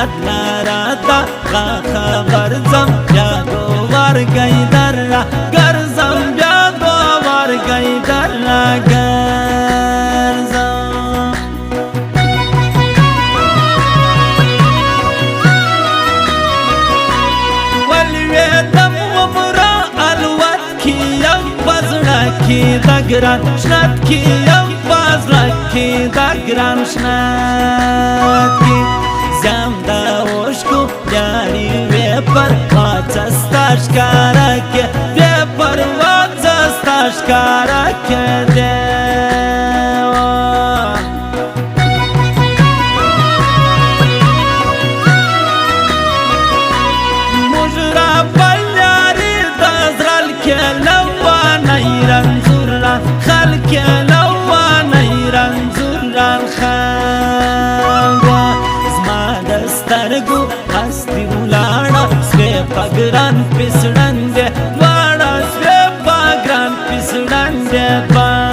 یاد لراتا خبر زم بیا گوار گئی در را گرزم بیا گوار گئی در را گرزم ولویدم ومرا الوت کیم بزرکی دگران شنت کیم بزرکی دگران شنت کی زم دا عشقو یاری وی پر واچستاش کارکه وی پر واچستاش کارکه دیوا مجرا بلیاری دازرال که لوا نیران زوران خل که لوا نیران زوران خلوا زما دسترگو هستی ولاړه سوی پګران پسړن دې دواړه سوی پګران پسړن دې دواړه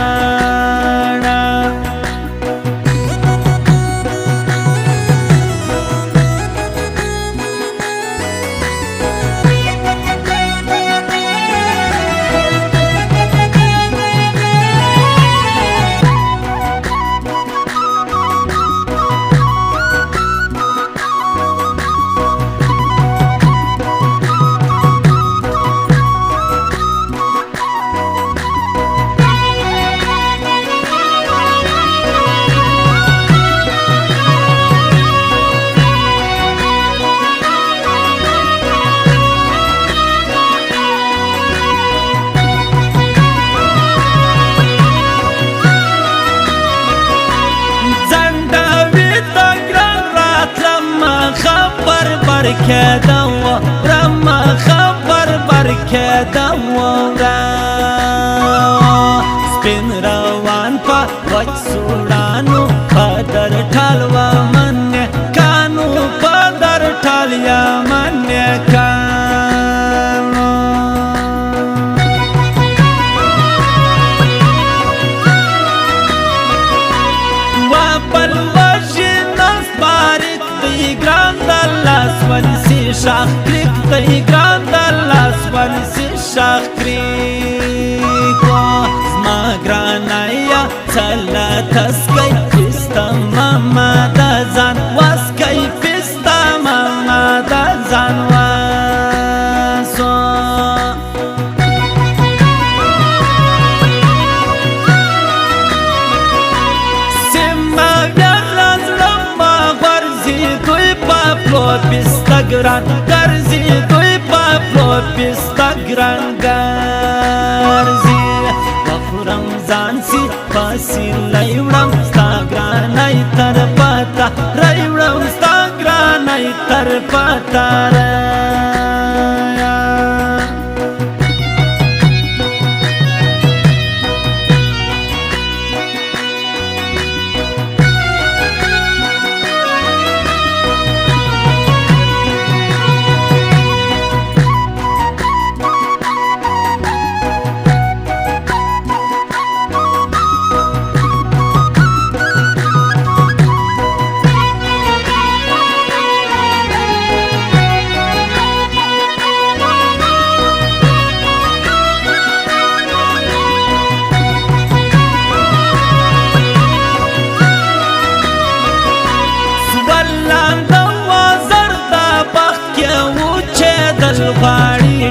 برکدم رما خبر برکدم سپین روان پا وچ سوڑانو پدر ٹھالوا من کانو پدر ٹھالیا من کانو وابل وشنس بارک دی گراند ولسی شاخ کریک دی گراند لاس ولسی شاخ کریک زما گرانایا چلا تسکی پستا ماما دا زان واسکی پستا ماما دا زان واسو سیما بیارز لما غرزی دوی پاپلو پستا گران گرزی دوی پاپلو پستا گران گرزی وخورم زانسی پاسی لایوڑم ستا گرانای تر پاتا رایوڑم ستا گرانای تر پاتا رایا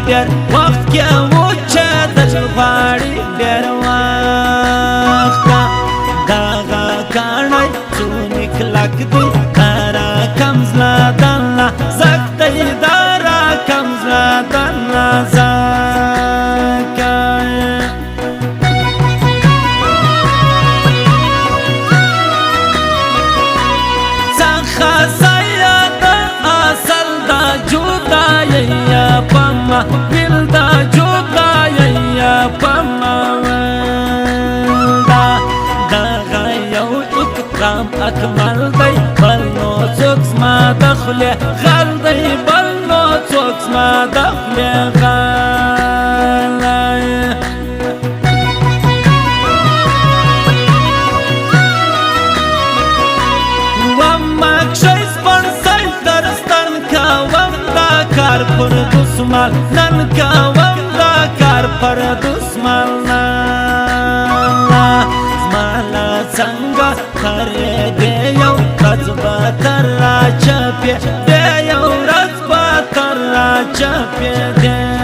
ډېر وخت کې وچه دل غواړي ډېر وخت دغه کاڼی څومره کلک دی دا راکم زړه دننه زږ دی دا راکم زړه دننه ځکه څخه زیاده اصل دا جدایي پما دل دا جدایي پما دغه یو اکرام اکمل دی بل نو څوک زما د خولې غل دی بل نو څوک زما د خولې غل ومه کښی سپڼسی تر کوم دا کار پر دشمن نن کوم دا کار پر دشمن زمالا څنګه تر دې یو ورځ به تر راچپې دې یو ورځ به تر راچپې دې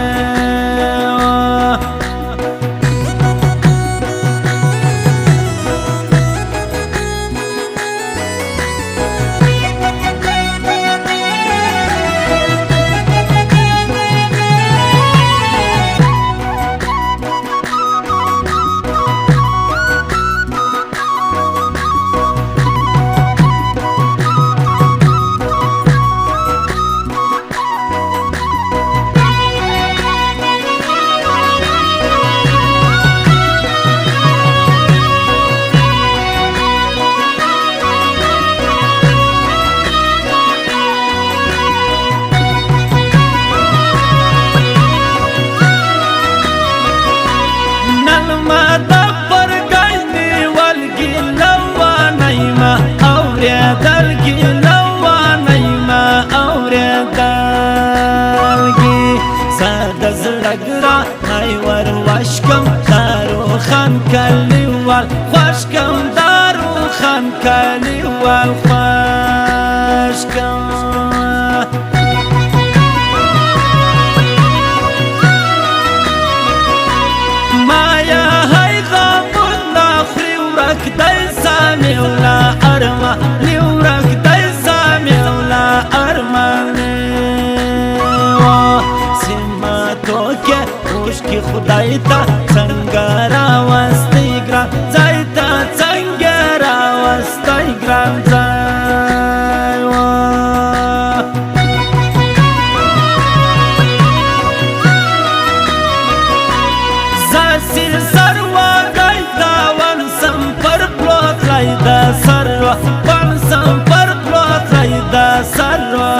واشکم دارو خان کلیوال خوشکم دارو خان کلیوال خوشکم مایا های غامون ناخری ورک دی سامی ولا ارما لیورک دی سامی ولا ارما سیماتو که کی خدای تا څنګه راوستي ګران ځای ته څنګه راوستي ګران ځای زاسي سروا ګایدا ونسم پر پلوت لایدا سروا ونسم پر پلوت لایدا سروا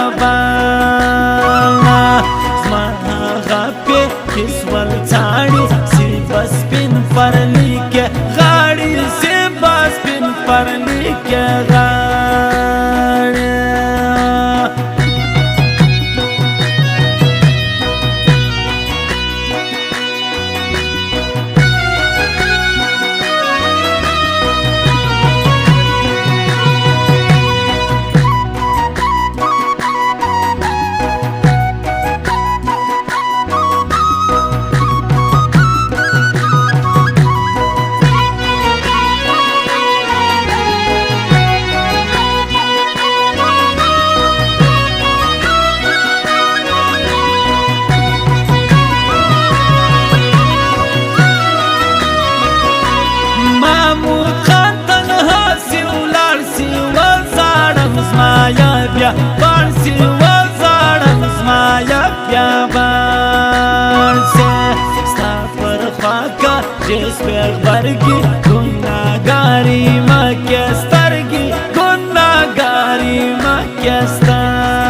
کسول چاڑی سی بس پن پر لیکے غاڑی سی بس پن پر لیکے غاڑی بانسی وزارم زمایا بیا بانسی ستا پر خواکا جس پیغ برگی گناگاری مکسترگی گناگاری مکسترگی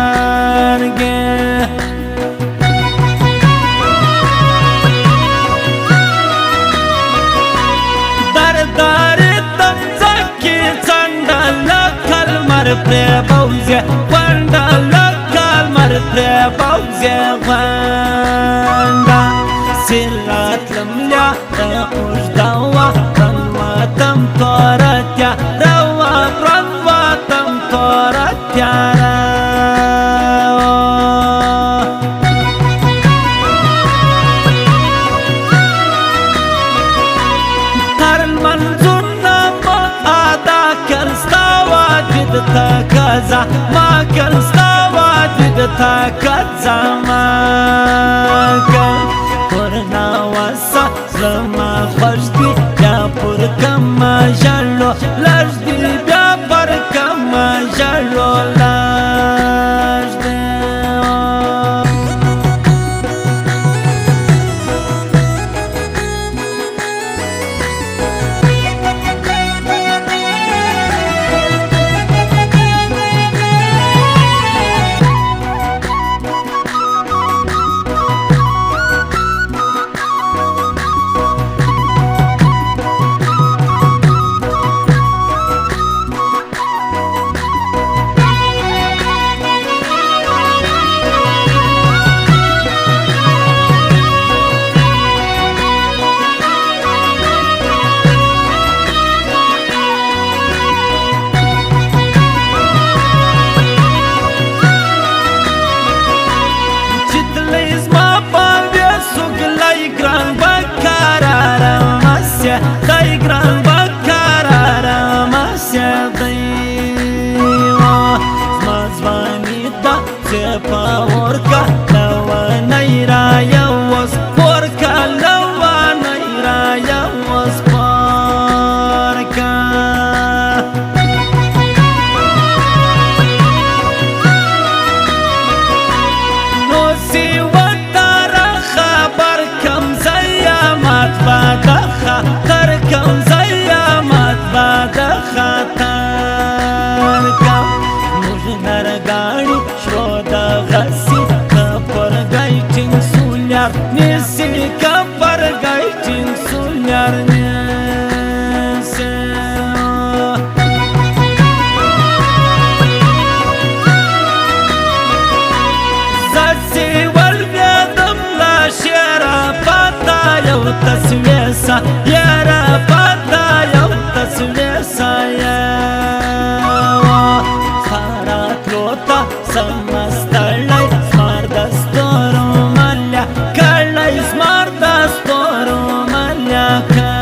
درداری تم زکی چنڈا لکل مر پری بوزی واندا لکل مر پری بوزی واندا سیلات لملیا اوجداوا رنواتم تورتیا رنواتم تورتیا تاكازا ما كان استواد تاكازا ما كان قرنا وسا زما خشتي يا بركم ما جلو لجدي يا بركم ما جلو لجدي ګران بقراره مسیدیوه زما ځواني ده چې په ورکه لونی رایوس ورکه لونی رایوس ورکه نو سی ورته خبر کم زیامت به د خطر کم زیامت به د خطر کم موږ نرګاړي شو دغسې که پرګی ټینګ سولیار نیسي که پرګی ټینګ سولیار نیسي زسې ولوېدم له شعره پاته یو تسویسه یاره پاته یو تسویسه سمستړی زمار د ستورو ملیه کړی زمار د ستورو ملیه کړی